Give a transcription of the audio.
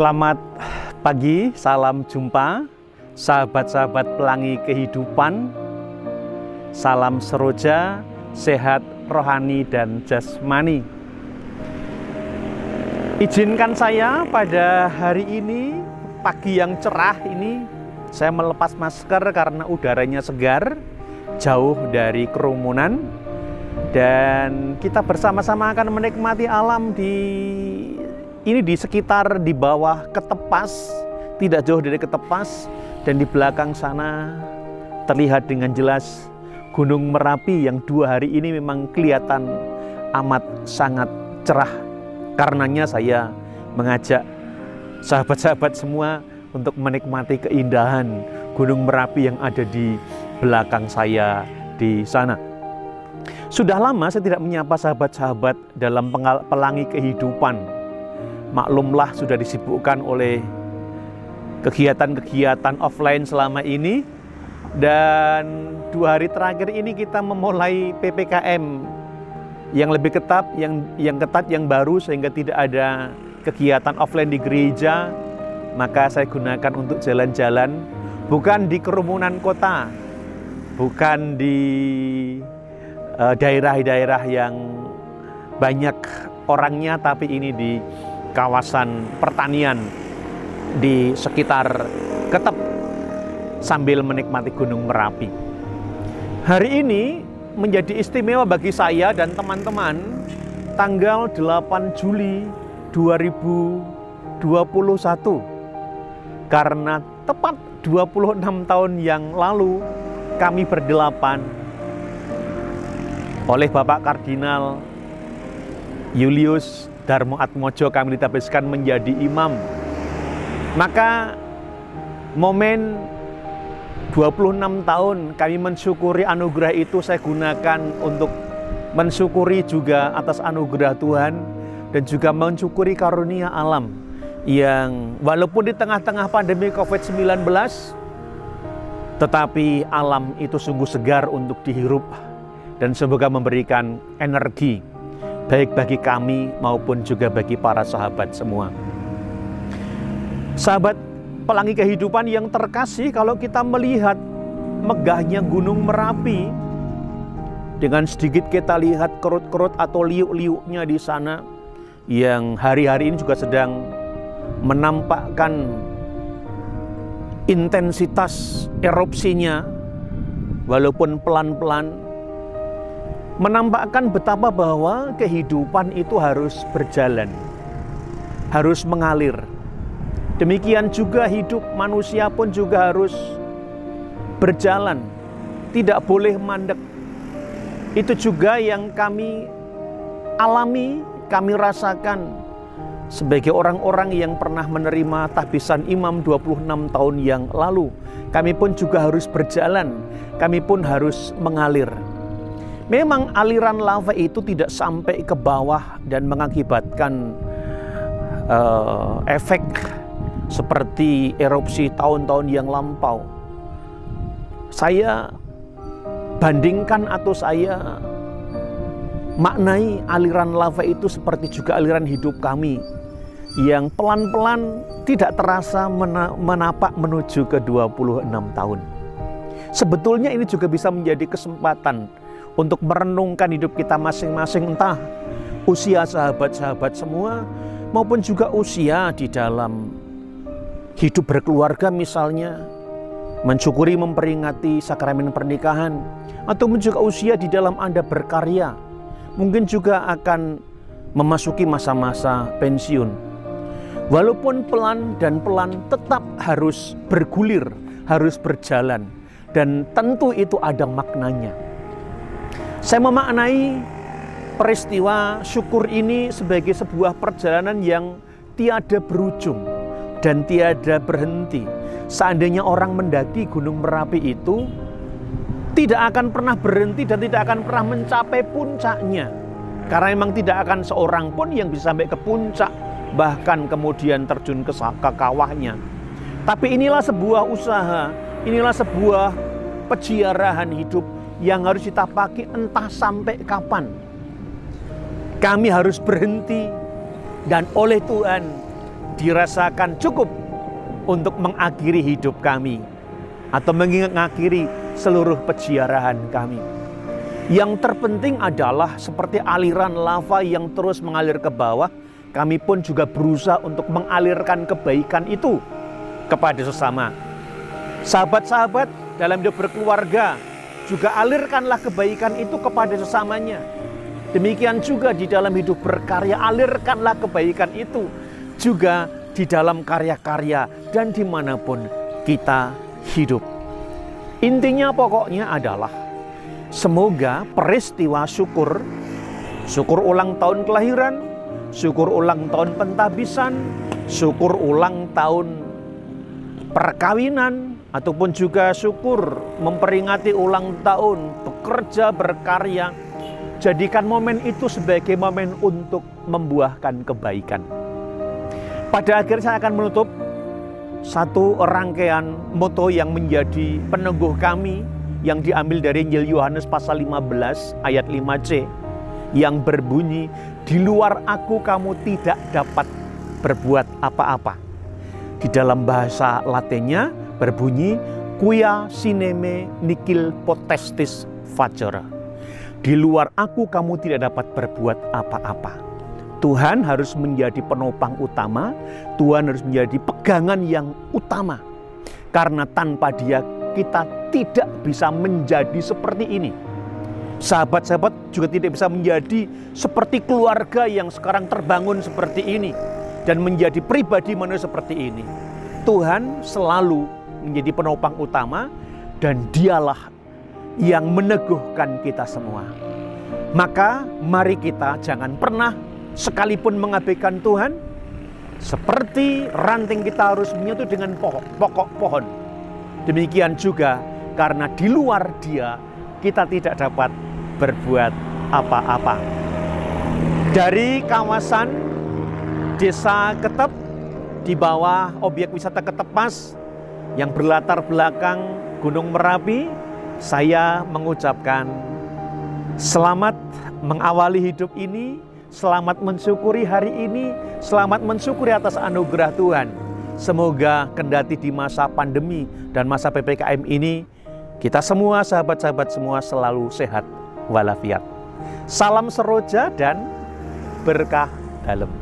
Selamat pagi, salam jumpa, sahabat-sahabat pelangi kehidupan. Salam seroja, sehat rohani dan jasmani. Izinkan saya pada hari ini, pagi yang cerah ini, saya melepas masker karena udaranya segar, jauh dari kerumunan, dan kita bersama-sama akan menikmati alam di sekitar di bawah Ketepas, tidak jauh dari Ketepas, dan di belakang sana terlihat dengan jelas Gunung Merapi yang 2 hari ini memang kelihatan amat sangat cerah. Karenanya saya mengajak sahabat-sahabat semua untuk menikmati keindahan Gunung Merapi yang ada di belakang saya di sana. Sudah lama saya tidak menyapa sahabat-sahabat dalam pelangi kehidupan. Maklumlah sudah disibukkan oleh kegiatan-kegiatan offline selama ini, dan 2 hari terakhir ini kita memulai PPKM yang lebih ketat, yang baru, sehingga tidak ada kegiatan offline di gereja. Maka saya gunakan untuk jalan-jalan, bukan di kerumunan kota, bukan di daerah-daerah yang banyak orangnya, tapi ini di kawasan pertanian di sekitar Ketep sambil menikmati Gunung Merapi. Hari ini menjadi istimewa bagi saya dan teman-teman. Tanggal 8 Juli 2021, karena tepat 26 tahun yang lalu kami berdelapan oleh Bapak Kardinal Julius Darmo Atmojo kami ditabiskan menjadi imam. Maka momen 26 tahun kami mensyukuri anugerah itu saya gunakan untuk mensyukuri juga atas anugerah Tuhan, dan juga mensyukuri karunia alam yang walaupun di tengah-tengah pandemi COVID-19, tetapi alam itu sungguh segar untuk dihirup, dan semoga memberikan energi baik bagi kami maupun juga bagi para sahabat semua. Sahabat pelangi kehidupan yang terkasih, kalau kita melihat megahnya Gunung Merapi, dengan sedikit kita lihat kerut-kerut atau liuk-liuknya di sana, yang hari-hari ini juga sedang menampakkan intensitas erupsinya, walaupun pelan-pelan, menampakkan betapa bahwa kehidupan itu harus berjalan, harus mengalir. Demikian juga hidup manusia pun juga harus berjalan, tidak boleh mandek. Itu juga yang kami alami, kami rasakan sebagai orang-orang yang pernah menerima tahbisan imam 26 tahun yang lalu. Kami pun juga harus berjalan, kami pun harus mengalir. Memang aliran lava itu tidak sampai ke bawah dan mengakibatkan efek seperti erupsi tahun-tahun yang lampau. Saya bandingkan atau saya maknai aliran lava itu seperti juga aliran hidup kami yang pelan-pelan tidak terasa menapak menuju ke 26 tahun. Sebetulnya ini juga bisa menjadi kesempatan untuk merenungkan hidup kita masing-masing, entah usia sahabat-sahabat semua maupun juga usia di dalam hidup berkeluarga, misalnya mensyukuri memperingati sakramen pernikahan, atau juga usia di dalam Anda berkarya, mungkin juga akan memasuki masa-masa pensiun. Walaupun pelan dan pelan, tetap harus bergulir, harus berjalan, dan tentu itu ada maknanya. Saya memaknai peristiwa syukur ini sebagai sebuah perjalanan yang tiada berujung dan tiada berhenti. Seandainya orang mendaki Gunung Merapi itu tidak akan pernah berhenti dan tidak akan pernah mencapai puncaknya, karena memang tidak akan seorang pun yang bisa sampai ke puncak, bahkan kemudian terjun ke kawahnya. Tapi inilah sebuah usaha, inilah sebuah peziarahan hidup yang harus kita pakai entah sampai kapan. Kami harus berhenti, dan oleh Tuhan dirasakan cukup untuk mengakhiri hidup kami atau mengakhiri seluruh peziarahan kami. Yang terpenting adalah seperti aliran lava yang terus mengalir ke bawah, kami pun juga berusaha untuk mengalirkan kebaikan itu kepada sesama. Sahabat-sahabat dalam hidup berkeluarga, juga alirkanlah kebaikan itu kepada sesamanya. Demikian juga di dalam hidup berkarya, alirkanlah kebaikan itu juga di dalam karya-karya dan dimanapun kita hidup. Intinya pokoknya adalah semoga peristiwa syukur ulang tahun kelahiran, syukur ulang tahun pentabisan, syukur ulang tahun perkawinan, ataupun juga syukur memperingati ulang tahun bekerja berkarya, jadikan momen itu sebagai momen untuk membuahkan kebaikan. Pada akhirnya saya akan menutup satu rangkaian moto yang menjadi peneguh kami yang diambil dari Injil Yohanes pasal 15 ayat 5c yang berbunyi, di luar aku kamu tidak dapat berbuat apa-apa. Di dalam bahasa Latinnya berbunyi, quia sineme nihil potestis facere. Di luar aku kamu tidak dapat berbuat apa-apa. Tuhan harus menjadi penopang utama, Tuhan harus menjadi pegangan yang utama. Karena tanpa Dia kita tidak bisa menjadi seperti ini. Sahabat-sahabat juga tidak bisa menjadi seperti keluarga yang sekarang terbangun seperti ini dan menjadi pribadi manusia seperti ini. Tuhan selalu menjadi penopang utama dan Dialah yang meneguhkan kita semua. Maka mari kita jangan pernah sekalipun mengabaikan Tuhan. Seperti ranting kita harus menyatu dengan pokok pohon, demikian juga karena di luar Dia kita tidak dapat berbuat apa-apa. Dari kawasan Desa Ketep di bawah objek wisata Ketepas yang berlatar belakang Gunung Merapi, saya mengucapkan selamat mengawali hidup ini, selamat mensyukuri hari ini, selamat mensyukuri atas anugerah Tuhan. Semoga kendati di masa pandemi dan masa PPKM ini, kita semua, sahabat-sahabat semua selalu sehat walafiat. Salam seroja dan berkah dalam.